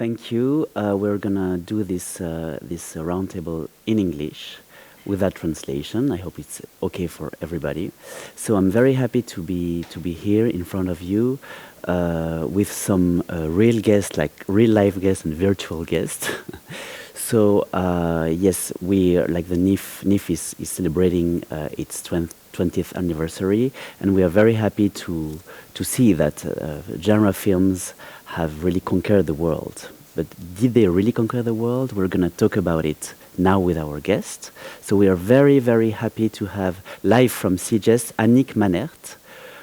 Thank you. We're gonna do this roundtable in English without translation. I hope it's okay for everybody. So I'm very happy to be here in front of you with some real guests, like real live guests and virtual guests. So yes, we like the NIFFF is celebrating its 20th anniversary, and we are very happy to see that genre films have really conquered the world. But did they really conquer the world? We're going to talk about it now with our guest. So we are very, very happy to have live from CGS Annick Mahnert,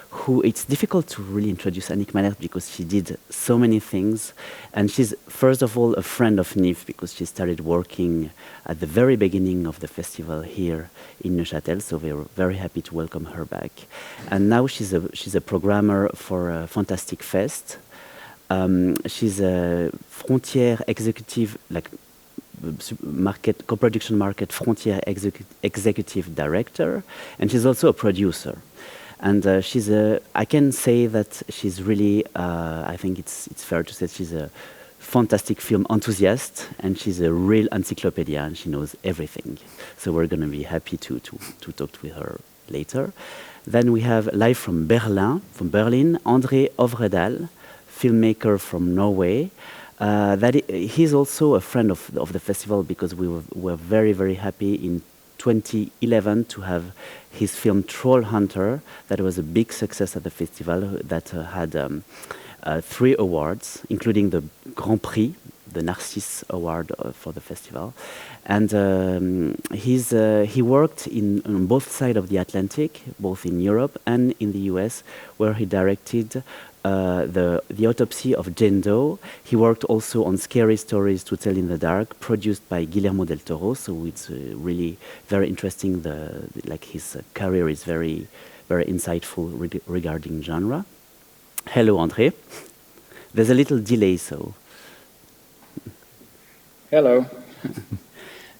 who it's difficult to really introduce Annick Mahnert because she did so many things. And she's, first of all, a friend of NIFFF because she started working at the very beginning of the festival here in Neuchâtel. So we're very happy to welcome her back. And now she's a programmer for Fantastic Fest. She's a Frontières executive, like co-production market Frontières executive director, and she's also a producer. And I can say that she's really, I think it's fair to say she's a fantastic film enthusiast, and she's a real encyclopedia, and she knows everything. So we're going to be happy to talk with her later. Then we have live from Berlin, André Øvredal, filmmaker from Norway. He's also a friend of the festival because we were very, very happy in 2011 to have his film Trollhunter, that was a big success at the festival, that had 3 awards, including the Grand Prix, the Narcisse Award for the festival. And he worked on both sides of the Atlantic, both in Europe and in the US, where he directed the autopsy of Jane Doe. He worked also on Scary Stories to Tell in the Dark, produced by Guillermo del Toro. So it's really very interesting. His career is very, very insightful regarding genre. Hello, André. There's a little delay, so. Hello.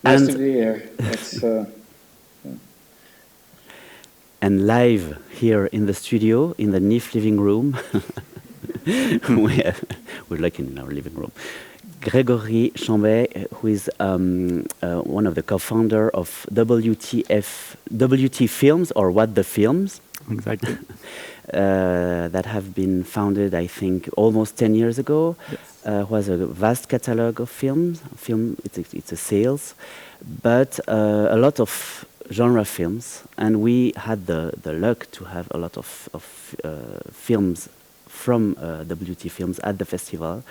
Nice to be here. And live here in the studio, in the NIFFF living room, we're like in our living room, Grégory Chambet, who is one of the co-founder of WTFilms, or What the Films. Exactly. That have been founded, I think, almost 10 years ago. Yes. Who has a vast catalog of films. It's a sales, but a lot of genre films, and we had the luck to have a lot of films from WTFilms at the festival,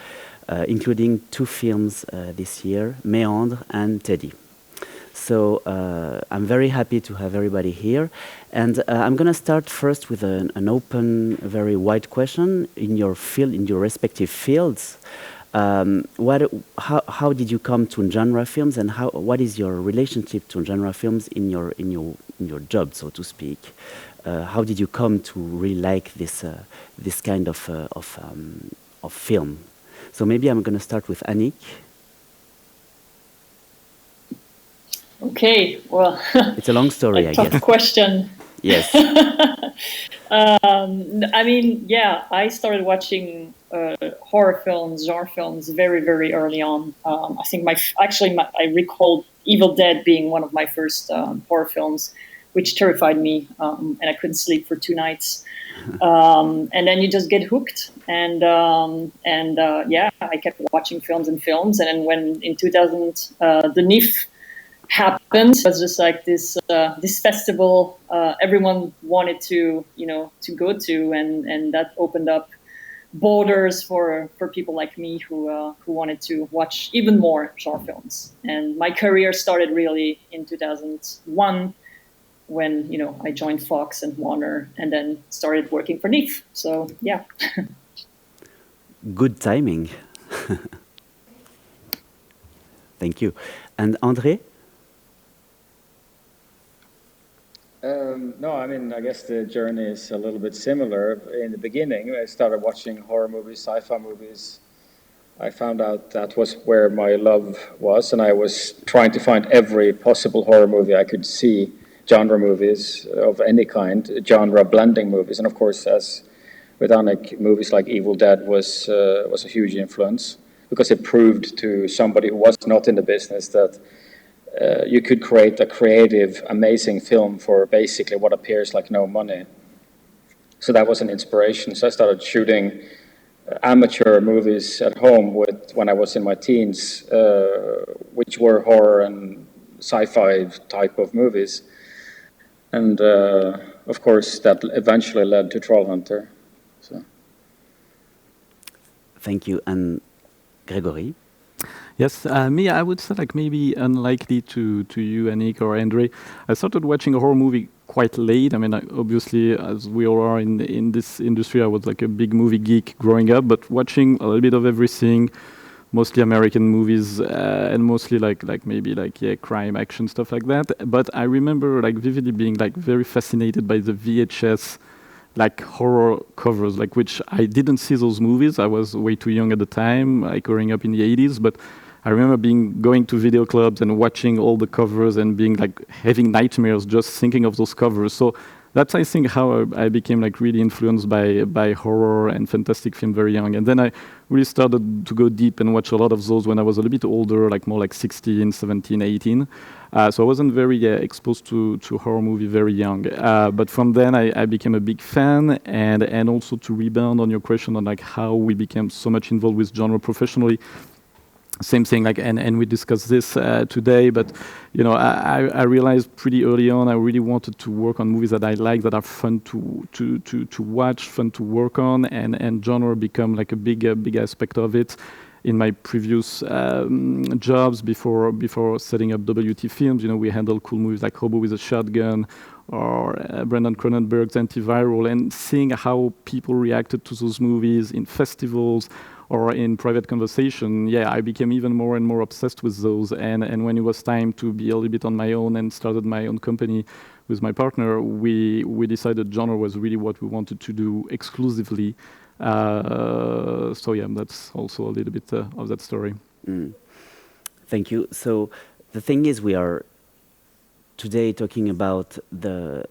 including 2 films this year, Méandre and Teddy. So I'm very happy to have everybody here, and I'm going to start first with an open, very wide question in your field, in your respective fields. How did you come to genre films, and what is your relationship to genre films in your job, so to speak? How did you come to really like this kind of film? So maybe I'm going to start with Annick. Okay, well, it's a long story, I guess. Tough question. Yes. I mean, yeah, I started watching horror films, genre films very, very early on. I think I recall Evil Dead being one of my first horror films, which terrified me, and I couldn't sleep for 2 nights. And then you just get hooked, and yeah, I kept watching films, and then when in 2000 the NIFFF happened, it was just like this festival everyone wanted to go to, and that opened up borders for people like me who wanted to watch even more genre films. And my career started really in 2001 when I joined Fox and Warner, and then started working for NIFFF. So yeah. Good timing. Thank you. And André? No, I mean, I guess the journey is a little bit similar. In the beginning, I started watching horror movies, sci-fi movies. I found out that was where my love was, and I was trying to find every possible horror movie I could see, genre movies of any kind, genre blending movies. And of course, as with Annick, movies like Evil Dead was a huge influence. because it proved to somebody who was not in the business that you could create a creative, amazing film for basically what appears like no money. So that was an inspiration. So I started shooting amateur movies at home when I was in my teens, which were horror and sci-fi type of movies. And of course, that eventually led to Trollhunter. So. Thank you. And Grégory? Yes, me, I would say like maybe unlikely to you, Annick or André. I started watching a horror movie quite late. I mean, obviously, as we all are in this industry, I was like a big movie geek growing up, but watching a little bit of everything, mostly American movies, and mostly like maybe like crime, action, stuff like that. But I remember like vividly being like very fascinated by the VHS like horror covers, like which I didn't see those movies. I was way too young at the time, like growing up in the 80s, but I remember going to video clubs and watching all the covers and being like having nightmares just thinking of those covers. So that's, I think, how I became like really influenced by horror and fantastic film very young. And then I really started to go deep and watch a lot of those when I was a little bit older, like more like 16, 17, 18. So I wasn't very exposed to horror movie very young. But from then I became a big fan, and also to rebound on your question on like how we became so much involved with genre professionally. Same thing, like, and we discussed this today, but you know, I realized pretty early on I really wanted to work on movies that I like, that are fun to watch, fun to work on, and genre become like a big aspect of it. In my previous jobs before setting up WTFilms, you know, we handled cool movies like Hobo with a Shotgun or Brandon Cronenberg's Antiviral, and seeing how people reacted to those movies in festivals or in private conversation, I became even more and more obsessed with those. And when it was time to be a little bit on my own and started my own company with my partner, we decided genre was really what we wanted to do exclusively. So that's also a little bit of that story. Thank you. So the thing is, we are today talking about the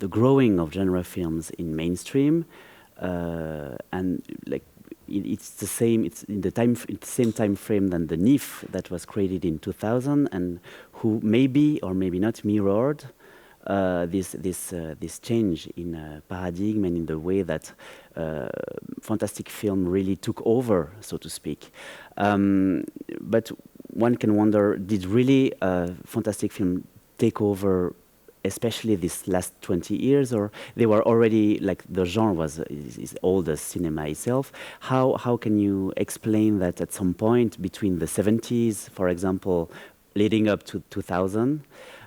growing of genre films in mainstream. And like it's the same. It's in the same time frame than the NIFFF that was created in 2000, and who maybe or maybe not mirrored this change in paradigm and in the way that fantastic film really took over, so to speak. But one can wonder: did really fantastic film take over? Especially this last 20 years, or they were already, like, the genre is old as cinema itself. How can you explain that at some point between the 70s, for example, leading up to 2000,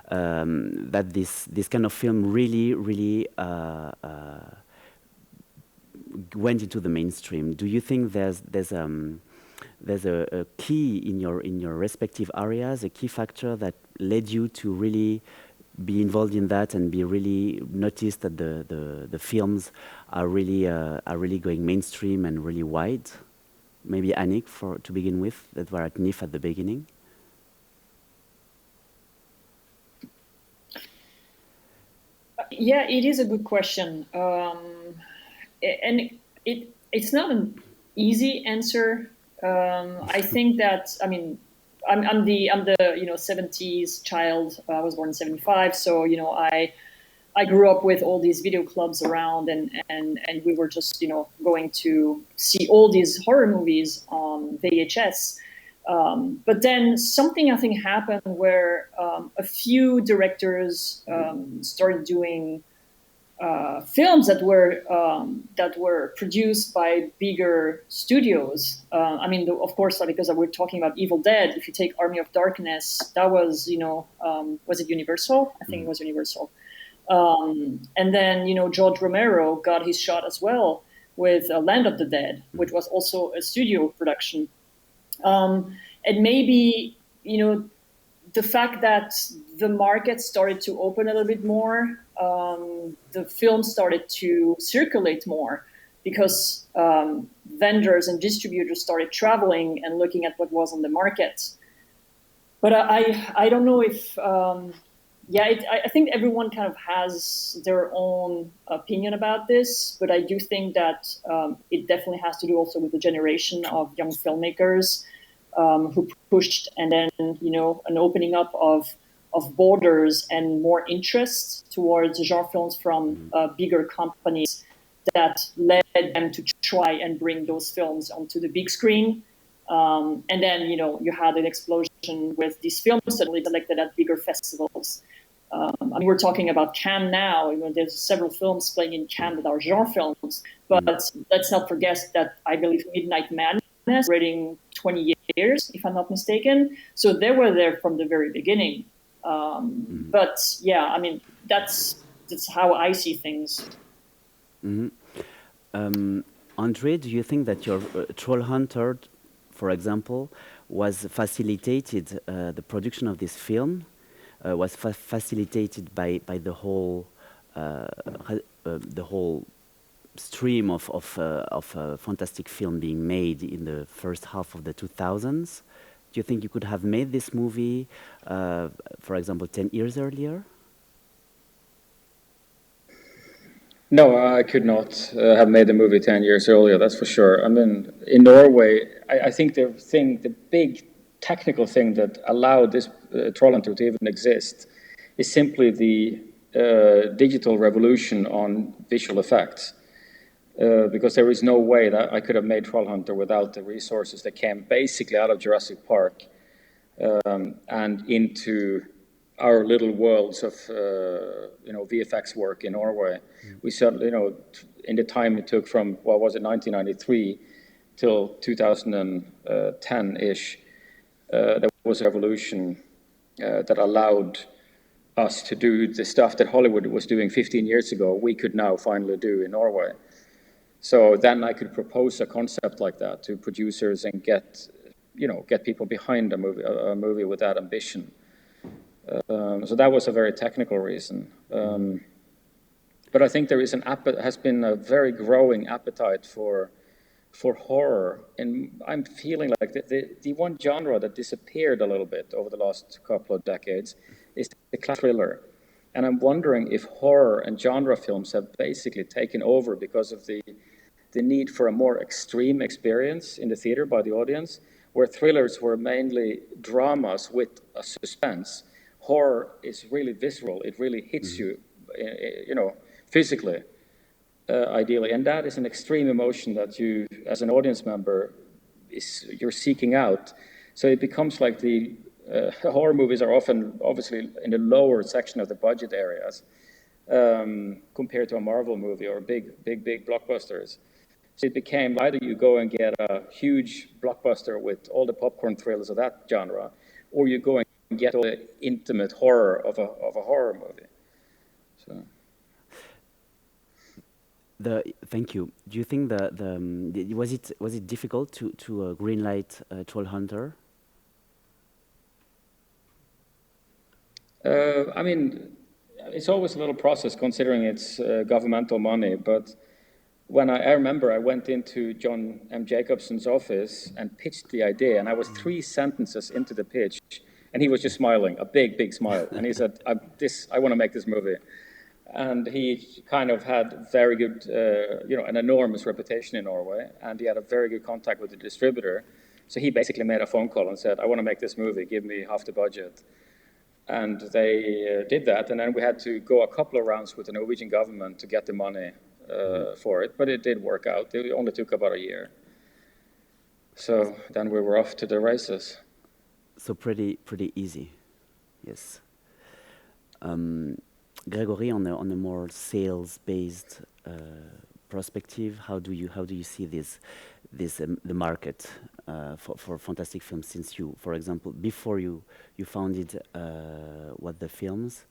that this kind of film really went into the mainstream? Do you think there's a key in your respective areas, a key factor that led you to really be involved in that and be really noticed that the films are really going mainstream and really wide? Maybe Annick, to begin with, that were at NIFFF at the beginning. Yeah, it is a good question, and it's not an easy answer. I think that, I mean, I'm the 70s child. I was born in 75, so I grew up with all these video clubs around, and we were just going to see all these horror movies on VHS. But then something, I think, happened where a few directors started doing films that were produced by bigger studios. I mean, of course, because we're talking about Evil Dead. If you take Army of Darkness, that was was it Universal? I think it was Universal. And then George Romero got his shot as well with Land of the Dead, which was also a studio production. And maybe the fact that the market started to open a little bit more, the film started to circulate more because vendors and distributors started traveling and looking at what was on the market. But I don't know if Yeah, I think everyone kind of has their own opinion about this, but I do think that it definitely has to do also with the generation of young filmmakers who pushed, and then an opening up of borders and more interest towards genre films from bigger companies that led them to try and bring those films onto the big screen. And then you had an explosion with these films suddenly selected at bigger festivals. I mean, we're talking about Cannes now. There's several films playing in Cannes that are genre films, but let's not forget that I believe Midnight Madness rating 20 years, if I'm not mistaken. So they were there from the very beginning. But yeah, I mean, that's how I see things. André, do you think that your Trollhunter, for example, was facilitated, the production of this film was facilitated by the whole stream of fantastic film being made in the first half of the 2000s? Do you think you could have made this movie, for example, 10 years earlier? No, I could not have made the movie 10 years earlier, that's for sure. I mean, in Norway, I think the big technical thing that allowed this Trollhunter to even exist is simply the digital revolution on visual effects. Because there is no way that I could have made Trollhunter without the resources that came basically out of Jurassic Park and into our little worlds of VFX work in Norway. We certainly, in the time it took from 1993 till 2010-ish, there was a revolution that allowed us to do the stuff that Hollywood was doing 15 years ago. We could now finally do in Norway. So then I could propose a concept like that to producers and get people behind a movie with that ambition. So that was a very technical reason. But I think there is has been a very growing appetite for horror, and I'm feeling like the one genre that disappeared a little bit over the last couple of decades is the classic thriller. And I'm wondering if horror and genre films have basically taken over because of the need for a more extreme experience in the theater by the audience, where thrillers were mainly dramas with a suspense. Horror is really visceral. It really hits you, physically, ideally. And that is an extreme emotion that you, as an audience member, you're seeking out. So it becomes like the horror movies are often, obviously, in the lower section of the budget areas compared to a Marvel movie or big blockbusters. So it became either you go and get a huge blockbuster with all the popcorn thrills of that genre, or you go and get all the intimate horror of a horror movie. So. Thank you. Do you think was it difficult to greenlight Trollhunter? I mean, it's always a little process considering it's governmental money, but when I remember I went into John M. Jacobson's office and pitched the idea, and I was 3 sentences into the pitch, and he was just smiling, a big smile, and he said, I want to make this movie. And he kind of had very good, an enormous reputation in Norway, and he had a very good contact with the distributor. So he basically made a phone call and said, I want to make this movie, give me half the budget. And they did that, and then we had to go a couple of rounds with the Norwegian government to get the money for it, but it did work out. It only took about a year. So then we were off to the races. So pretty easy, yes. Grégory, on a more sales-based perspective, how do you see the market for fantastic films? Since you, for example, before you founded Walder Films,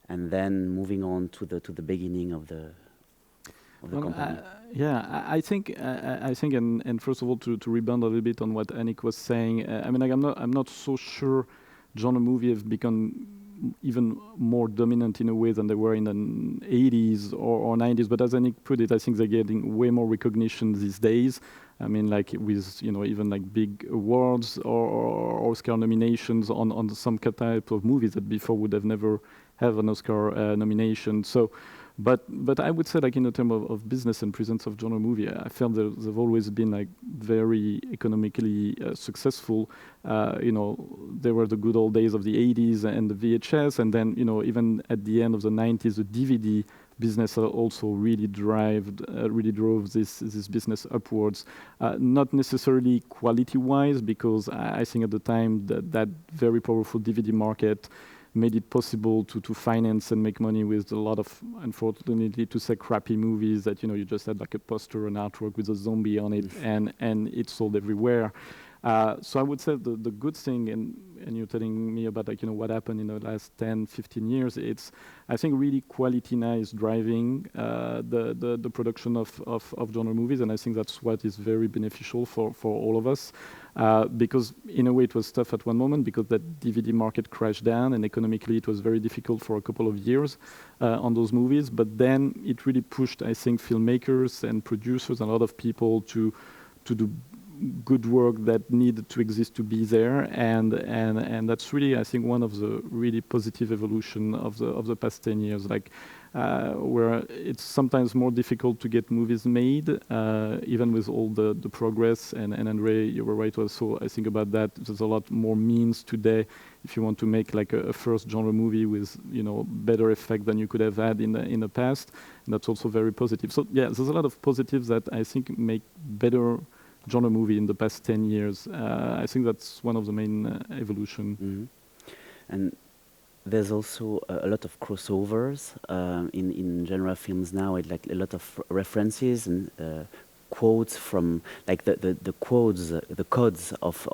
and then moving on to the beginning of the company. I think, and first of all, to rebound a little bit on what Annick was saying. I mean, I'm not so sure genre movies have become even more dominant in a way than they were in the 80s or 90s. But as Annick put it, I think they're getting way more recognition these days. I mean, like with even like big awards or Oscar nominations on some type of movies that before would have never have an Oscar nomination. So, but I would say, like, in terms of business and presence of genre movie, I felt they've always been like very economically successful. There were the good old days of the 80s and the VHS, and then even at the end of the 90s, the DVD business also really drove this business upwards. Not necessarily quality-wise, because I think at the time that very powerful DVD market made it possible to finance and make money with a lot of, unfortunately, to say, crappy movies that you just had like a poster, an artwork with a zombie on it, and it sold everywhere. So I would say the good thing, and you're telling me about like what happened in the last 10, 15 years, it's I think really quality now is driving the production of genre movies, and I think that's what is very beneficial for all of us, because in a way it was tough at one moment because that DVD market crashed down and economically it was very difficult for a couple of years on those movies, but then it really pushed, I think, filmmakers and producers and a lot of people to do good work that needed to exist to be there, and that's really, I think, one of the really positive evolution of the past 10 years, like where it's sometimes more difficult to get movies made, even with all the progress, and André, you were right also, I think, about that. There's a lot more means today if you want to make like a first genre movie with better effect than you could have had in the past, and that's also very positive. So yeah, there's a lot of positives that I think make better genre movie in the past 10 years. I think that's one of the main evolution. Mm-hmm. And there's also a lot of crossovers in genre films now. It like a lot of references and quotes from like the quotes, the codes of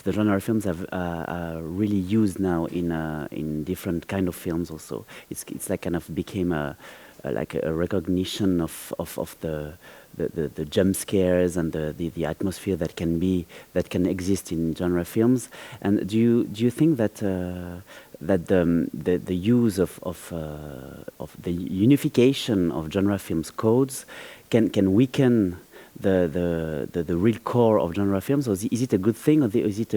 the genre films are really used now in different kind of films. Also, it's like kind of became like a recognition of the jump scares and the atmosphere that can exist in genre films. And do you think that the use of the unification of genre films codes can weaken the real core of genre films, or is it a good thing, or is it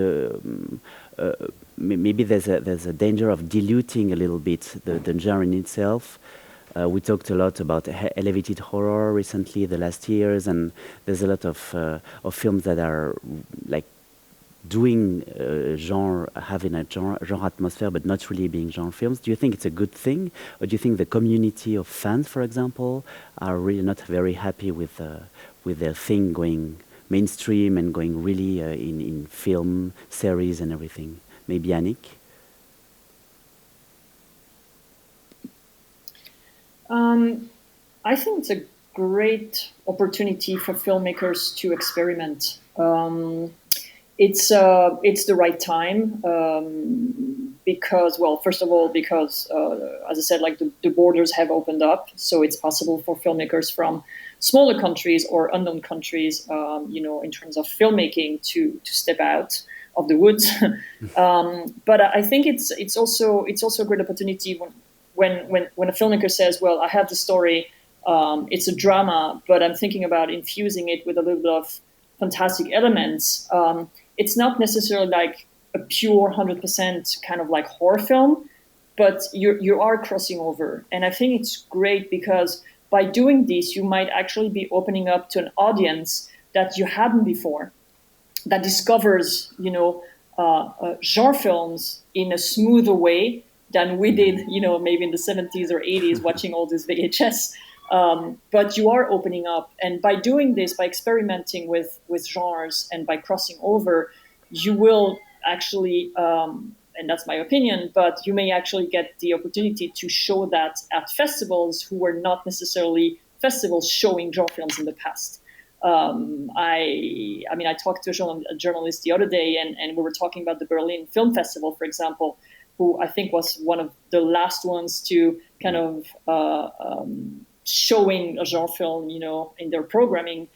maybe there's a danger of diluting a little bit the genre in itself? We talked a lot about elevated horror recently, the last years, and there's a lot of films that are like doing having a genre atmosphere, but not really being genre films. Do you think it's a good thing, or do you think the community of fans, for example, are really not very happy with their thing going mainstream and going really in film series and everything? Maybe Annick? I think it's a great opportunity for filmmakers to experiment. It's the right time because, well, first of all, because as I said, like the borders have opened up, so it's possible for filmmakers from smaller countries or unknown countries, in terms of filmmaking, to step out of the woods. But I think it's also a great opportunity when a filmmaker says, well, I have the story, it's a drama, but I'm thinking about infusing it with a little bit of fantastic elements. It's not necessarily like a pure 100% kind of like horror film, but you are crossing over. And I think it's great because by doing this, you might actually be opening up to an audience that you hadn't before, that discovers, genre films in a smoother way than we did, maybe in the 70s or 80s, watching all this VHS. But you are opening up. And by doing this, by experimenting with genres and by crossing over, you will actually, and that's my opinion, but you may actually get the opportunity to show that at festivals who were not necessarily festivals showing genre films in the past. I talked to a journalist the other day, and we were talking about the Berlin Film Festival, for example, who I think was one of the last ones to kind of showing a genre film, in their programming,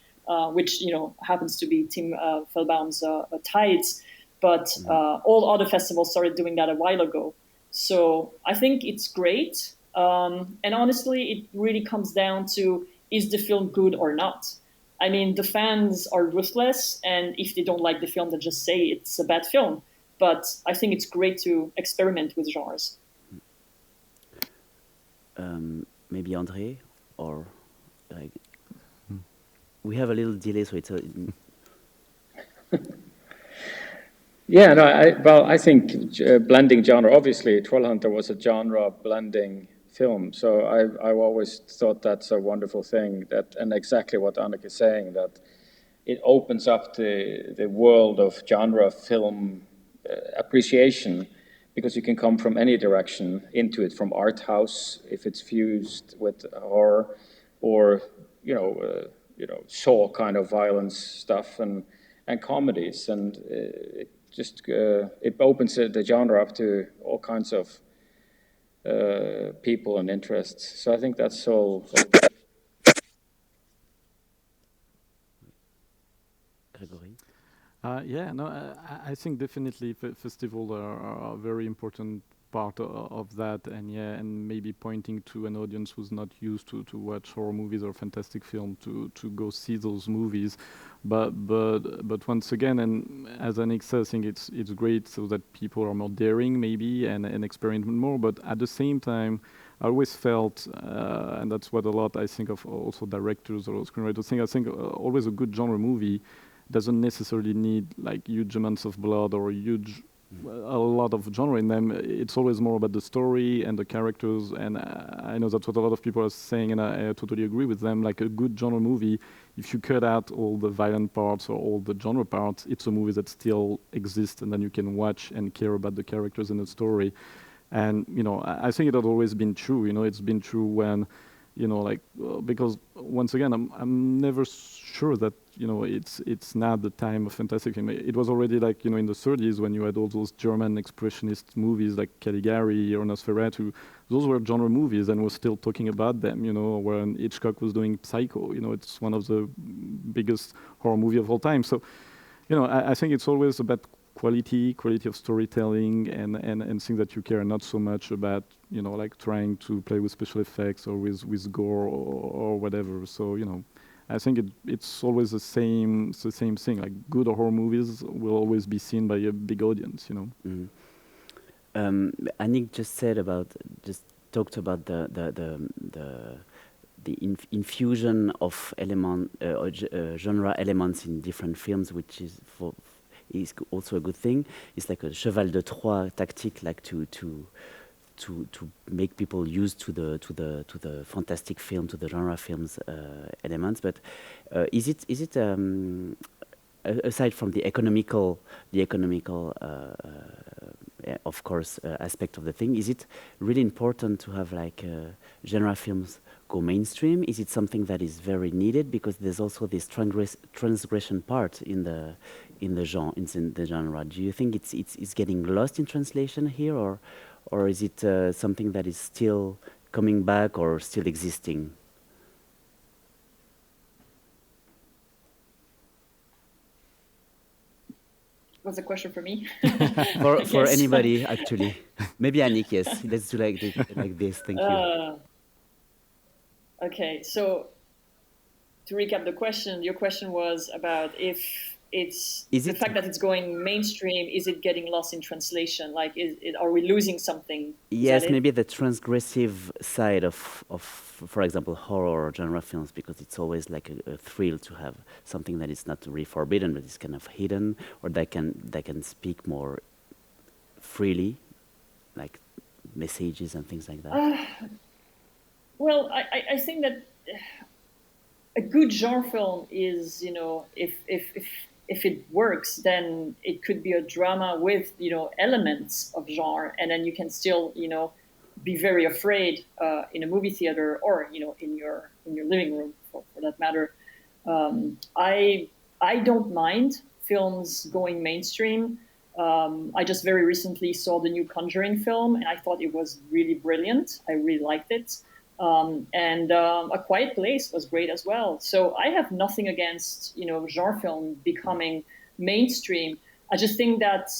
which, happens to be Tim Fehlbaum's Tides. But all other festivals started doing that a while ago. So I think it's great. And honestly, it really comes down to, is the film good or not? I mean, the fans are ruthless, and if they don't like the film, they just say it's a bad film. But I think it's great to experiment with genres. maybe André, or like we have a little delay, so it's a. Yeah, no, I think blending genre. Obviously, Trollhunter was a genre blending film, so I've always thought that's a wonderful thing. That, and exactly what Annick is saying, that it opens up the world of genre film appreciation, because you can come from any direction into it, from art house if it's fused with horror, or Saw kind of violence stuff, and comedies, and it opens the genre up to all kinds of people and interests. So I think that's all. Grégory? Yeah, no, I think definitely festivals are a very important part of that, and yeah, and maybe pointing to an audience who's not used to watch horror movies or fantastic film to go see those movies, but once again, and as Annick says, I think it's great so that people are more daring maybe and experiment more, but at the same time, I always felt, and that's what a lot I think of also directors or screenwriters think. I think always a good genre movie doesn't necessarily need like huge amounts of blood or a lot of genre in them. It's always more about the story and the characters, and I know that's what a lot of people are saying, and I totally agree with them. Like a good genre movie, if you cut out all the violent parts or all the genre parts, it's a movie that still exists, and then you can watch and care about the characters and the story. And I think it had always been true. It's been true when because once again, I'm never sure that it's not the time of fantastic film. It was already like in the 30s when you had all those German expressionist movies like Caligari or Nosferatu. Those were genre movies, and we're still talking about them. When Hitchcock was doing Psycho, it's one of the biggest horror movie of all time. So, I think it's always about quality of storytelling and things that you care, not so much about like trying to play with special effects or with gore or whatever. So I think it's always the same thing. Like good horror movies will always be seen by a big audience. Mm. Annick just talked about the infusion of genre elements in different films, which is also a good thing. It's like a cheval de Troie tactic, like to make people used to the fantastic film, to the genre films elements. But is it aside from the economical of course aspect of the thing, is it really important to have like genre films go mainstream? Is it something that is very needed, because there's also this transgression part in the genre? Do you think it's getting lost in translation here, or is it something that is still coming back or still existing? Was a question for me? for anybody, actually. Maybe Annick, yes. Let's do like this. Thank you. Okay, so to recap the question, your question was about if the fact that it's going mainstream, is it getting lost in translation? Like, are we losing something? Yes, maybe the transgressive side of, for example, horror or genre films, because it's always like a thrill to have something that is not really forbidden, but is kind of hidden, or that can speak more freely, like messages and things like that. Well, I think that a good genre film is, if it works, then it could be a drama with elements of genre, and then you can still be very afraid in a movie theater or in your living room for that matter. I don't mind films going mainstream. I just very recently saw the new Conjuring film, and I thought it was really brilliant. I really liked it. And A Quiet Place was great as well. So I have nothing against, genre film becoming mainstream. I just think that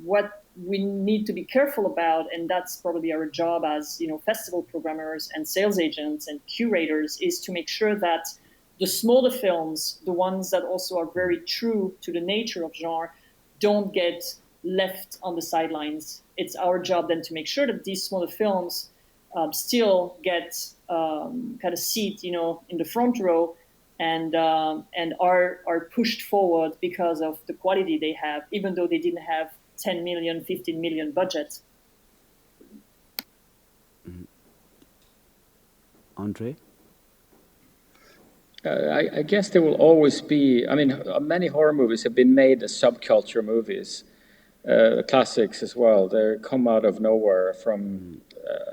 what we need to be careful about, and that's probably our job as, festival programmers and sales agents and curators, is to make sure that the smaller films, the ones that also are very true to the nature of genre, don't get left on the sidelines. It's our job then to make sure that these smaller films still get kind of seat, in the front row, and are pushed forward because of the quality they have, even though they didn't have 10 million, 15 million budget. André? I guess there will always be, many horror movies have been made as subculture movies, classics as well. They come out of nowhere from,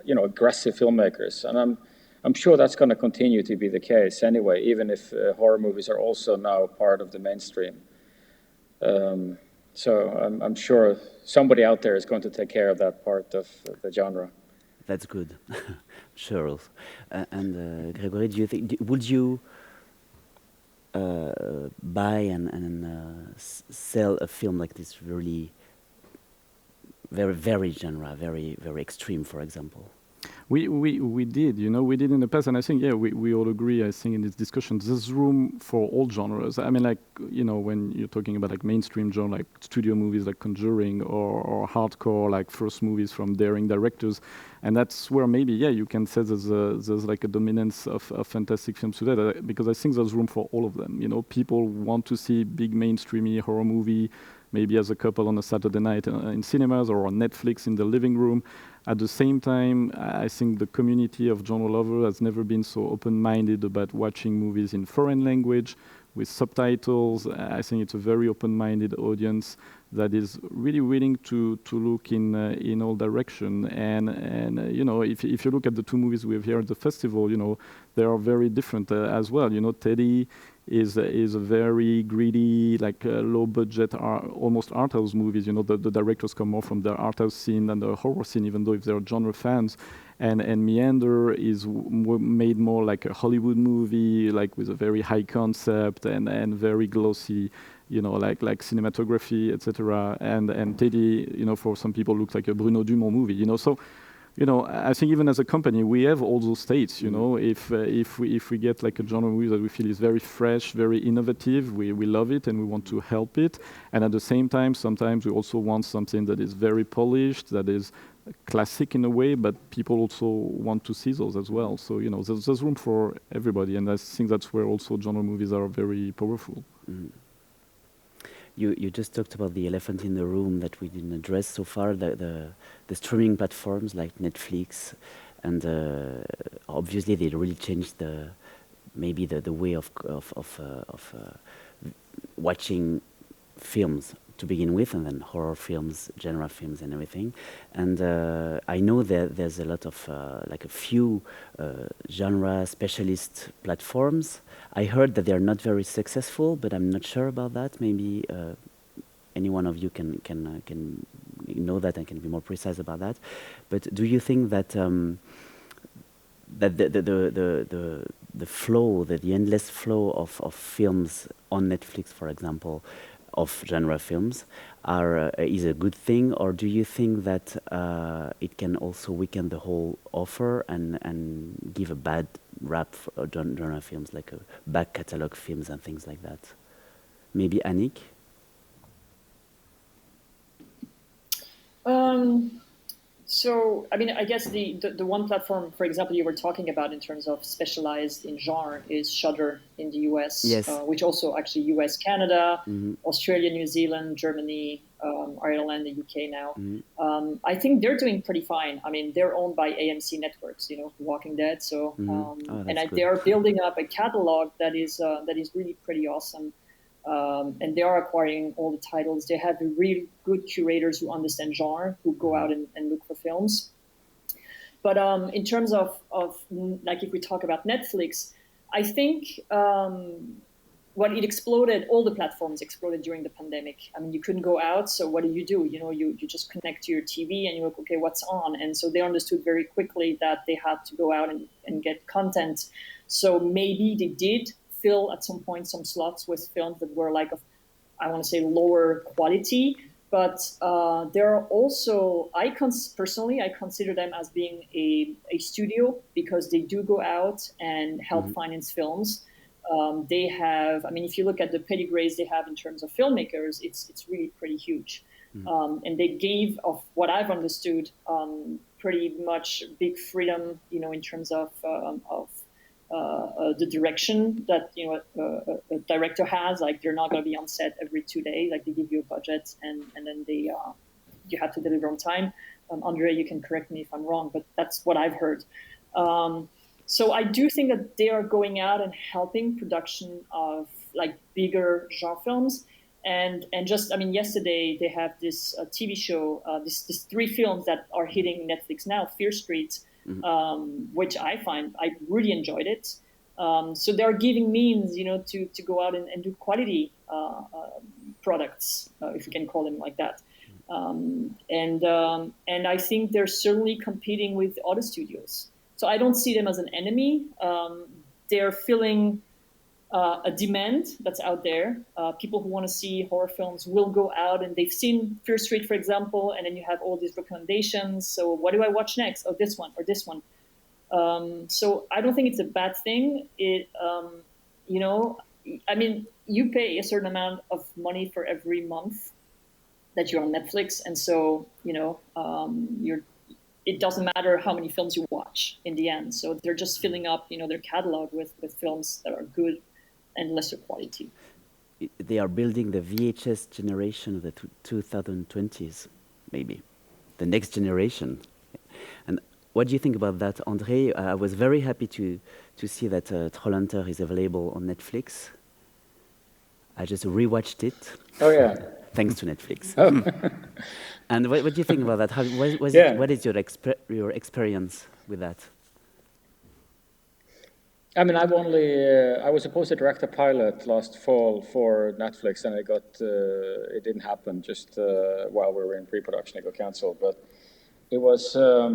aggressive filmmakers. And I'm sure that's going to continue to be the case anyway, even if horror movies are also now part of the mainstream. So I'm sure somebody out there is going to take care of that part of the genre. That's good. Sure. And Grégory, do you think, would you buy and sell a film like this, really very, very genre, very, very extreme, for example? We did, we did in the past, and I think, we all agree, I think, in this discussion, there's room for all genres. I mean, when you're talking about like mainstream genre, like studio movies like Conjuring, or hardcore, like first movies from daring directors, and that's where maybe, you can say there's like a dominance of fantastic films today, because I think there's room for all of them. People want to see big mainstreamy horror movie, maybe as a couple on a Saturday night in cinemas or on Netflix in the living room. At the same time, I think the community of genre lovers has never been so open-minded about watching movies in foreign language with subtitles. I think it's a very open-minded audience that is really willing to look in all direction. And if you look at the two movies we have here at the festival, they are very different as well. Teddy is a very greedy, like low budget, almost art house movies. The directors come more from the art house scene than the horror scene, even though if they're genre fans. And Meander is made more like a Hollywood movie, like with a very high concept and very glossy, like cinematography, etc. And Teddy, for some people, looks like a Bruno Dumont movie. So, I think even as a company, we have all those states. If we get like a genre movie that we feel is very fresh, very innovative, we love it and we want to help it. And at the same time, sometimes we also want something that is very polished, that is classic in a way, but people also want to see those as well. So there's room for everybody, and I think that's where also genre movies are very powerful. Mm. You just talked about the elephant in the room that we didn't address so far, the streaming platforms like Netflix, and obviously they really changed the way of watching films to begin with, and then horror films, genre films, and everything. And I know that there's a lot of like a few genre specialist platforms. I heard that they are not very successful, but I'm not sure about that. Maybe any one of you can know that and can be more precise about that. But do you think that that the flow, the endless flow of films on Netflix, for example, of genre films, is a good thing, or do you think that it can also weaken the whole offer and give a bad rap for genre films, like back catalog films and things like that? Maybe Annick? So, I guess the one platform, for example, you were talking about in terms of specialized in genre is Shudder in the US, yes. Which also actually US, Canada, Australia, New Zealand, Germany, Ireland, the UK now. I think they're doing pretty fine. They're owned by AMC Networks, Walking Dead. So, they are building up a catalog that is really pretty awesome. And they are acquiring all the titles. They have really good curators who understand genre, who go out and look for films. But in terms of like if we talk about Netflix, I think when it exploded, all the platforms exploded during the pandemic. You couldn't go out, so what do? You just connect to your TV and you look, okay, what's on? And so they understood very quickly that they had to go out and get content. So maybe they did fill at some point some slots with films that were like I want to say lower quality, but there are also personally I consider them as being a studio, because they do go out and help finance films. They have, if you look at the pedigrees they have in terms of filmmakers, it's really pretty huge. And they gave, of what I've understood, pretty much big freedom, in terms of the direction that a director has. Like, they're not going to be on set every 2 days. Like, they give you a budget and then you have to deliver on time. André, you can correct me if I'm wrong, but that's what I've heard. So I do think that they are going out and helping production of like bigger genre films. And just, I mean, yesterday they have this TV show, these 3 films that are hitting Netflix now, Fear Street, which I really enjoyed it. So they're giving means, to go out and do quality products, if you can call them like that. And I think they're certainly competing with other studios. So I don't see them as an enemy. They're filling a demand that's out there. People who want to see horror films will go out, and they've seen Fear Street, for example, and then you have all these recommendations. So what do I watch next? Oh, this one or this one. So I don't think it's a bad thing. I mean, you pay a certain amount of money for every month that you're on Netflix, and so it doesn't matter how many films you watch in the end. So they're just filling up, their catalog with films that are good and lesser quality. They are building the VHS generation of the 2020s, maybe the next generation. And what do you think about that, André? I was very happy to see that Trollhunter is available on Netflix. I just rewatched it. Oh yeah. Thanks to Netflix. Oh. And what do you think about that? What is your experience with that? I mean, I was supposed to direct a pilot last fall for Netflix, and it didn't happen. Just while we were in pre-production, it got canceled. But it was a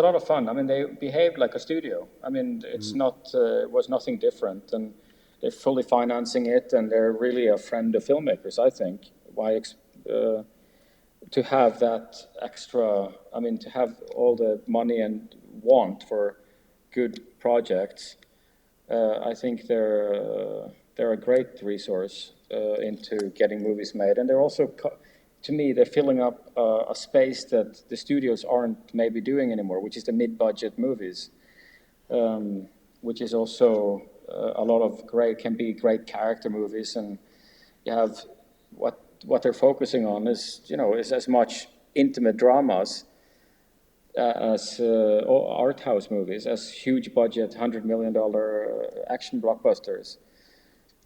lot of fun. I mean, they behaved like a studio. I mean, it was nothing different, and they're fully financing it, and they're really a friend of filmmakers, I think. To have that extra, I mean, to have all the money and want for good projects, I think they're a great resource into getting movies made. And they're also, to me, they're filling up a space that the studios aren't maybe doing anymore, which is the mid-budget movies, which is also a lot of can be great character movies. And you have what they're focusing on is as much intimate dramas as art house movies, as huge budget $100 million action blockbusters.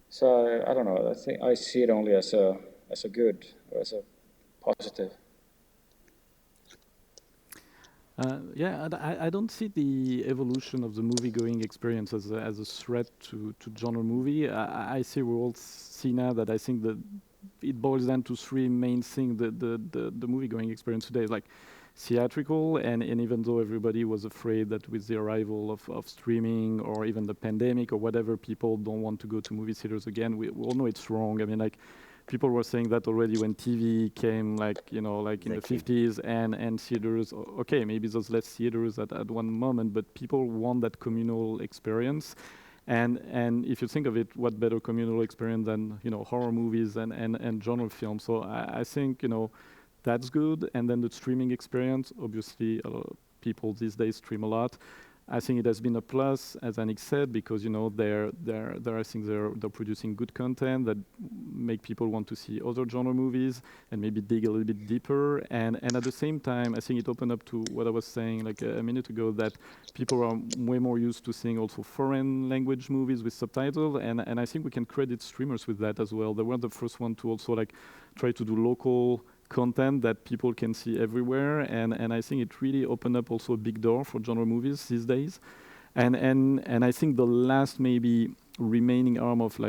So I don't know. I think I see it only as a good, or as a positive. I don't see the evolution of the movie-going experience as a threat to genre movie. I see we all see now that I think that it boils down to 3 main things. The movie-going experience today is like theatrical, and even though everybody was afraid that with the arrival of streaming or even the pandemic or whatever, people don't want to go to movie theaters again, we all know it's wrong. I mean, like, people were saying that already when TV came, like in the 50s, and theaters, okay, maybe there's less theaters at one moment, but people want that communal experience. And if you think of it, what better communal experience than horror movies and genre films? So I think that's good. And then the streaming experience, obviously, people these days stream a lot. I think it has been a plus, as Annick said, because they're producing good content that make people want to see other genre movies and maybe dig a little bit deeper. And at the same time, I think it opened up to what I was saying like a minute ago, that people are way more used to seeing also foreign language movies with subtitles, and I think we can credit streamers with that as well. They were the first one to also try to do local content that people can see everywhere, and I think it really opened up also a big door for genre movies these days. And I think the last maybe remaining arm of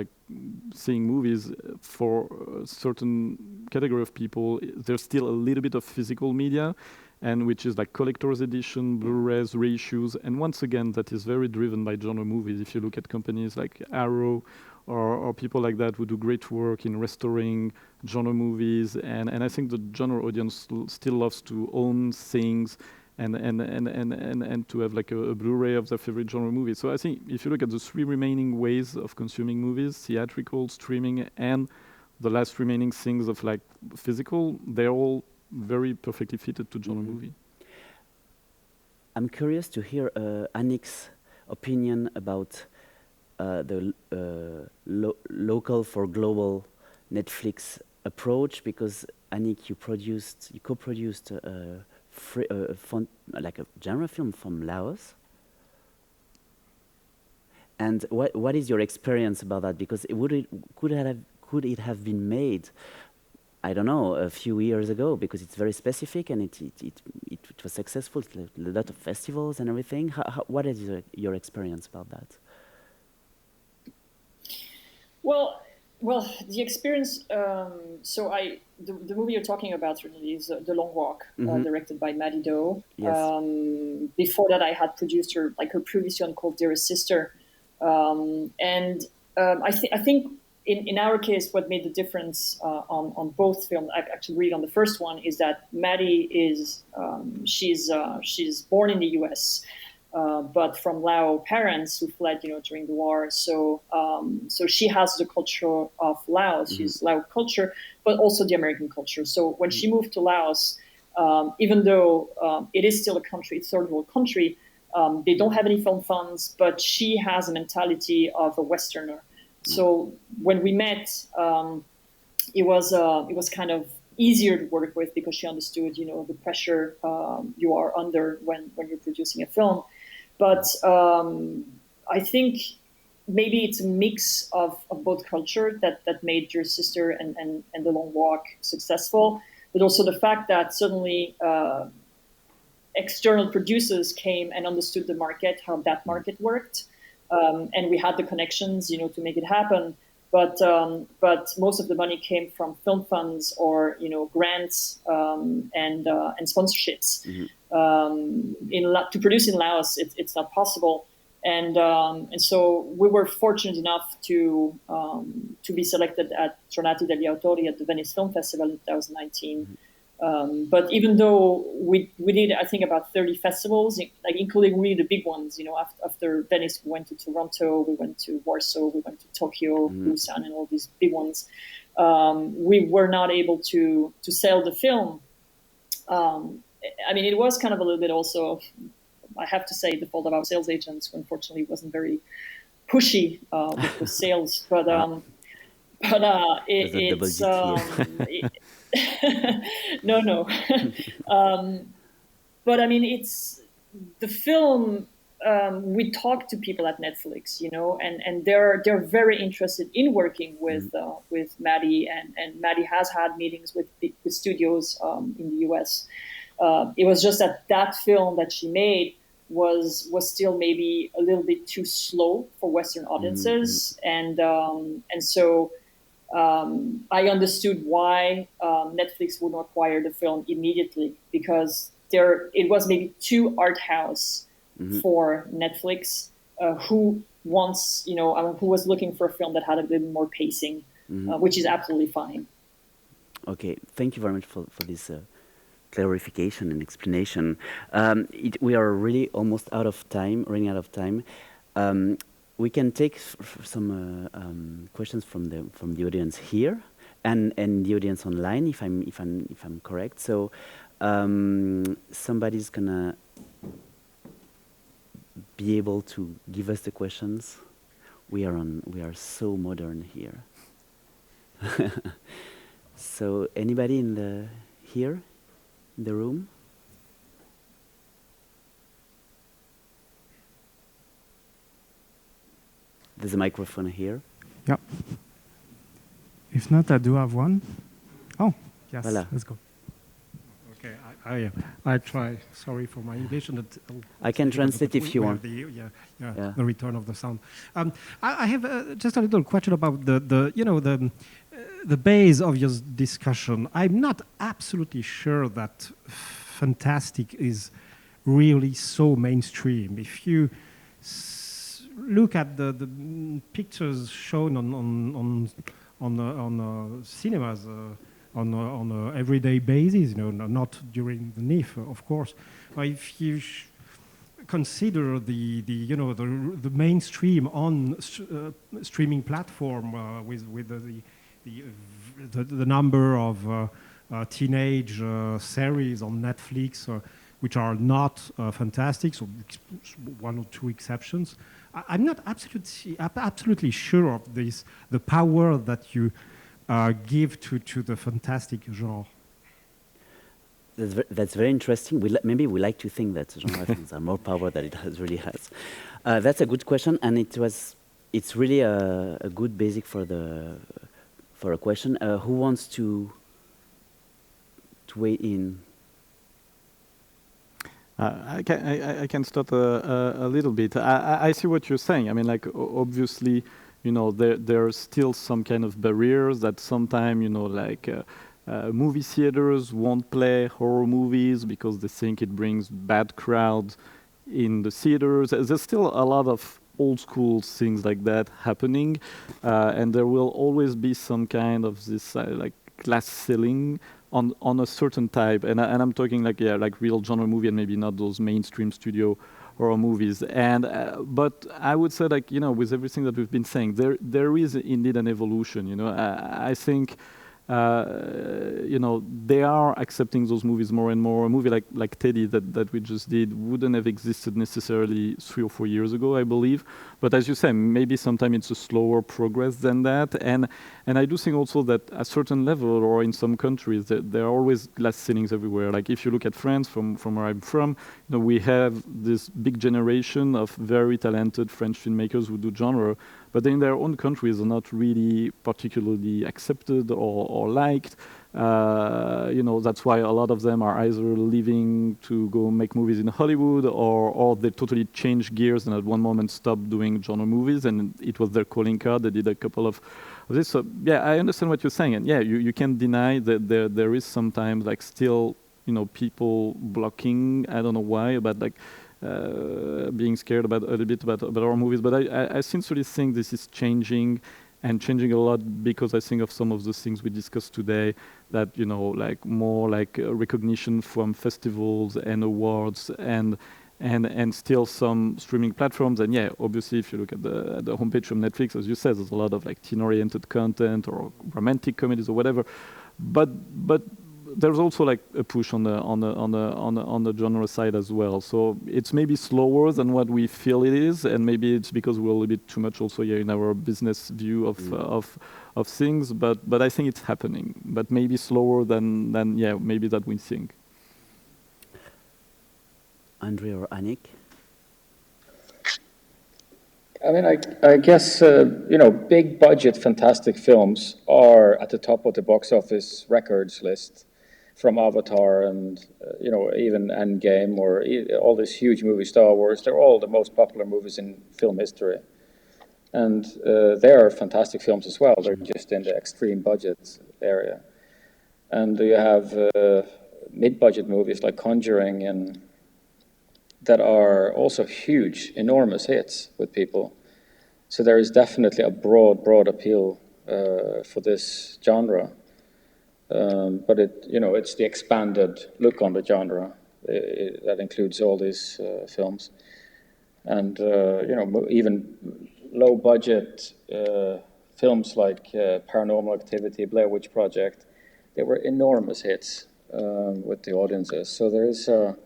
seeing movies for a certain category of people, there's still a little bit of physical media, and which is like collector's edition, Blu-rays, reissues, and once again that is very driven by genre movies. If you look at companies like Arrow or people like that who do great work in restoring genre movies, and I think the genre audience still loves to own things and to have like a Blu-ray of their favorite genre movie. So I think if you look at the 3 remaining ways of consuming movies, theatrical, streaming, and the last remaining things of like physical, they're all very perfectly fitted to genre movie. I'm curious to hear Annick's opinion about the local for global Netflix approach, because Annick, you co-produced like a genre film from Laos. And what is your experience about that? Because could it have been made, I don't know, a few years ago? Because it's very specific and it was successful. A lot of festivals and everything. What is your experience about that? Well, the experience. So the movie you're talking about really is The Long Walk, directed by Maddie Doe. Yes. Before that, I had produced her previous one called Dearest Sister. I think in our case, what made the difference on both films, actually really on the first one, is that Maddie is she's born in the U.S., but from Lao parents who fled during the war. So she has the culture of Laos. She's Lao culture, but also the American culture. So when she moved to Laos, even though it is still a country, it's a third world country. They don't have any film funds, but she has a mentality of a Westerner. So when we met, it was kind of easier to work with because she understood, the pressure you are under when you're producing a film. But I think maybe it's a mix of both culture that made Your Sister and The Long Walk successful, but also the fact that suddenly external producers came and understood the market, how that market worked, and we had the connections, to make it happen. But most of the money came from film funds or grants and sponsorships. To produce in Laos, it's not possible, and so we were fortunate enough to be selected at Tornati degli Autori at the Venice Film Festival in 2019. But even though we did, I think, about 30 festivals, including really the big ones, after Venice, we went to Toronto, we went to Warsaw, we went to Tokyo, Busan, and all these big ones. We were not able to sell the film. It was kind of a little bit also, I have to say, the fault of our sales agents, who unfortunately wasn't very pushy with sales. But it's no. But it's the film. We talked to people at Netflix, and they're very interested in working with Maddie, and Maddie has had meetings with studios in the US. It was just that film that she made was still maybe a little bit too slow for Western audiences, and so. I understood why Netflix would not acquire the film immediately, because it was maybe too art house for Netflix, who was looking for a film that had a bit more pacing, which is absolutely fine. Okay, thank you very much for this clarification and explanation. We are really almost running out of time. We can take some questions from the audience here and the audience online, if I'm correct. So somebody's gonna be able to give us the questions. We are so modern here. So anybody here in the room? There's a microphone here. Yeah. If not, I do have one. Oh, yes. Voilà. Let's go. Okay, I try. Sorry for my English. I can translate if you want. The return of the sound. I have just a little question about the base of your discussion. I'm not absolutely sure that Fantastic is really so mainstream. If you look at the pictures shown on cinemas on a everyday basis, not during the NIFFF, of course. If you consider the mainstream on streaming platform with the number of teenage series on Netflix, which are not fantastic, so one or two exceptions. I'm not absolutely sure of this, the power that you give to the fantastic genre. That's very interesting. Maybe we like to think that genre films are more power than it really has. That's a good question, and it's really a good basic for a question. Who wants to weigh in? I can start a little bit. I see what you're saying. I mean, like, obviously, you know, there are still some kind of barriers that sometimes, you know, like movie theaters won't play horror movies because they think it brings bad crowds in the theaters. There's still a lot of old school things like that happening, and there will always be some kind of this like glass ceiling on a certain type, and I'm talking like like real genre movie and maybe not those mainstream studio horror movies. And but I would say, like, you know, with everything that we've been saying, there is indeed an evolution. You know, I think. You know, they are accepting those movies more and more. A movie like Teddy that we just did wouldn't have existed necessarily 3 or 4 years ago, I believe. But as you say, maybe sometimes it's a slower progress than that. And I do think also that at a certain level, or in some countries, there are always glass ceilings everywhere. Like if you look at France, from where I'm from, you know, we have this big generation of very talented French filmmakers who do genre, but in their own countries are not really particularly accepted or liked. You know, that's why a lot of them are either leaving to go make movies in Hollywood, or they totally change gears and at one moment stop doing genre movies, and it was their calling card. They did a couple of this. So yeah, I understand what you're saying, and yeah, you can't deny that there is sometimes like still, you know, people blocking. I don't know why, but like. Being scared about a little bit about our movies, but I sincerely think this is changing, and changing a lot, because I think of some of the things we discussed today, that, you know, like more like recognition from festivals and awards, and still some streaming platforms. And yeah, obviously, if you look at the homepage from Netflix, as you said, there's a lot of like teen-oriented content or romantic comedies or whatever, but there's also like a push on the genre side as well. So it's maybe slower than what we feel it is, and maybe it's because we're a little bit too much also in our business view of things. But I think it's happening, but maybe slower than maybe that we think. André or Annick? I mean, I guess, you know, big budget fantastic films are at the top of the box office records list, from Avatar and, you know, even Endgame, or all these huge movies, Star Wars. They're all the most popular movies in film history. And they are fantastic films as well. They're just in the extreme budget area. And you have mid-budget movies like Conjuring, and that are also huge, enormous hits with people. So there is definitely a broad appeal for this genre. But it's the expanded look on the genre that includes all these films, and even low budget films like Paranormal Activity, Blair Witch Project, they were enormous hits with the audiences. So there is I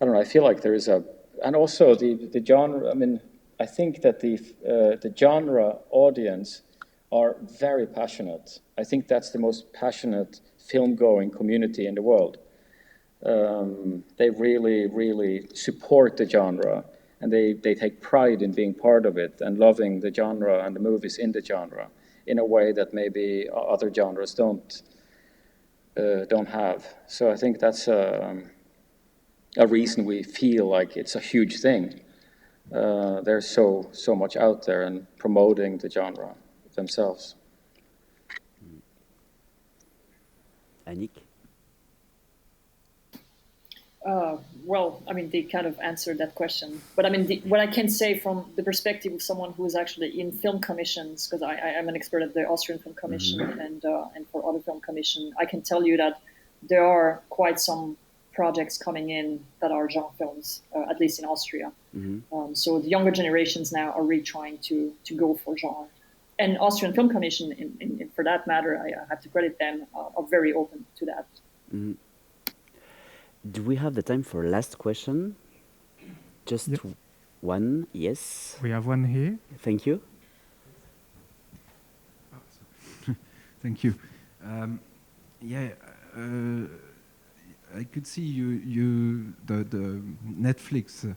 don't know. I feel like there is and also the genre. I mean, I think that the genre audience are very passionate. I think that's the most passionate film-going community in the world. They really support the genre, and they take pride in being part of it and loving the genre and the movies in the genre in a way that maybe other genres don't have. So I think that's a reason we feel like it's a huge thing. There's so much out there and promoting the genre themselves. Annick? Well, I mean, they kind of answered that question. But I mean, what I can say from the perspective of someone who is actually in film commissions, because I am an expert at the Austrian Film Commission and for other film commission, I can tell you that there are quite some projects coming in that are genre films, at least in Austria. So the younger generations now are really trying to go for genre. And Austrian Film Commission, for that matter, I have to credit them, are very open to that. Do we have the time for last question? Just one, yes. We have one here. Thank you. Thank you. I could see the Netflix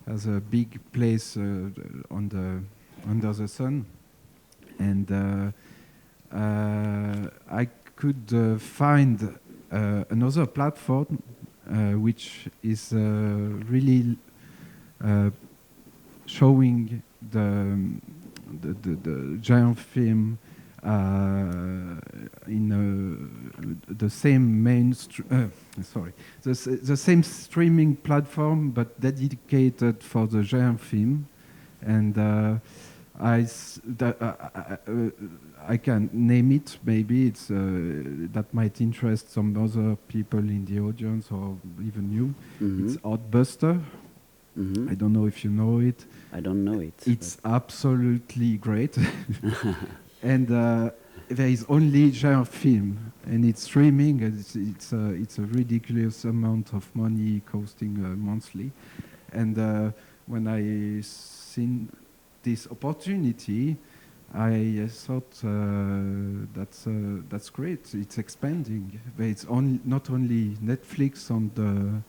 as a big place under the sun, and I could find another platform which is really showing the giant film in the same the same streaming platform, but dedicated for the giant film, and I can name it. Maybe it's that might interest some other people in the audience or even you. It's Outbuster. I don't know if you know it. I don't know it. It's absolutely great. And there is only giant film, and it's streaming. It's a ridiculous amount of money costing monthly. And when I seen this opportunity, I thought that's great. It's expanding. It's not only Netflix on the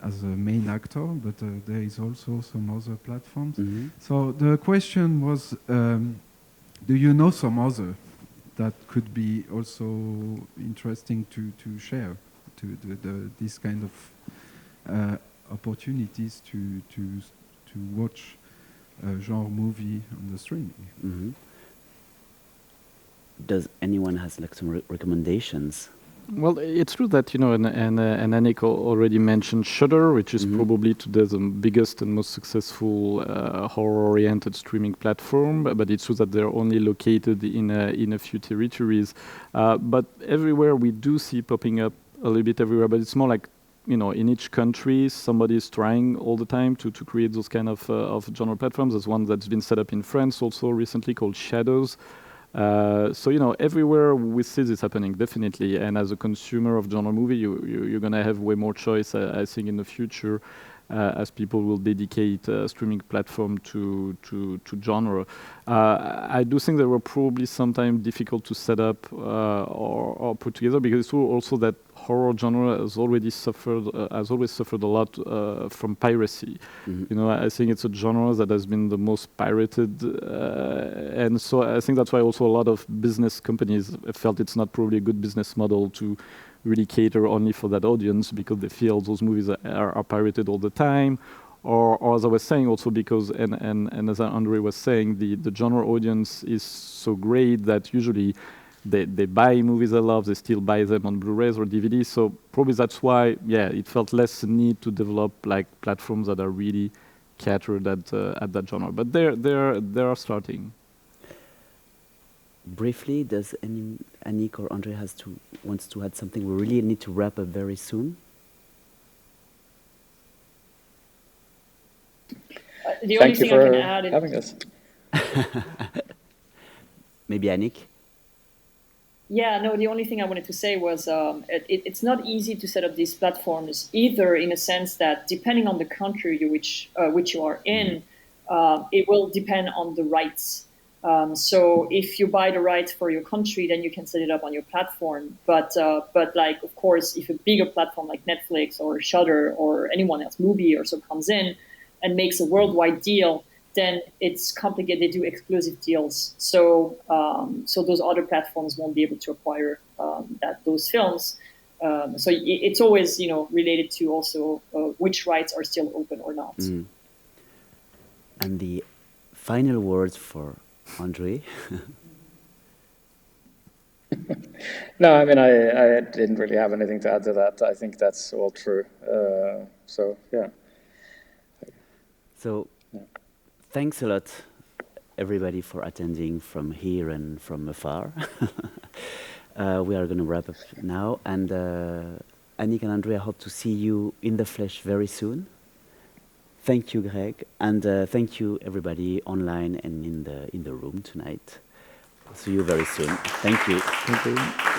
as a main actor, but there is also some other platforms. So the question was, do you know some other that could be also interesting to share to this kind of opportunities to watch a genre movie on the streaming? Does anyone has like some recommendations? Well, it's true that, you know, and Annick already mentioned Shudder, which is probably today the biggest and most successful horror-oriented streaming platform. But it's true that they're only located in a few territories. But everywhere we do see popping up a little bit everywhere. But it's more like, you know, in each country, somebody is trying all the time to create those kind of genre platforms. There's one that's been set up in France also recently called Shadows. So, you know, everywhere we see this happening, definitely. And as a consumer of genre movie, you're going to have way more choice, I think, in the future, as people will dedicate a streaming platform to genre. I do think they were probably sometimes difficult to set up or put together, because it's true also that horror genre has always suffered a lot from piracy. You know, I think it's a genre that has been the most pirated, and so I think that's why also a lot of business companies felt it's not probably a good business model to really cater only for that audience, because they feel those movies are pirated all the time. Or as I was saying also, because, and as André was saying, the genre audience is so great that usually they buy movies they love, they still buy them on Blu-rays or DVDs. So probably that's why, yeah, it felt less need to develop like platforms that are really catered at that genre. But they are starting. Briefly, does Annick or André wants to add something? We really need to wrap up very soon. The only thing I can add is having us. Maybe Annick? Yeah, no, the only thing I wanted to say was it's not easy to set up these platforms either, in a sense that depending on the country which you are in, it will depend on the rights. So if you buy the rights for your country, then you can set it up on your platform. But like, of course, if a bigger platform like Netflix or Shudder or anyone else, Mubi or so, comes in and makes a worldwide deal, then it's complicated. They do exclusive deals. So so those other platforms won't be able to acquire those films. So it's always, you know, related to also which rights are still open or not. And the final words for André. No, I mean, I didn't really have anything to add to that. I think that's all true. So, yeah. So, thanks a lot, everybody, for attending from here and from afar. We are going to wrap up now. And Annick and André, I hope to see you in the flesh very soon. Thank you, Greg, and thank you, everybody, online and in the room tonight. See you very soon. Thank you. Thank you.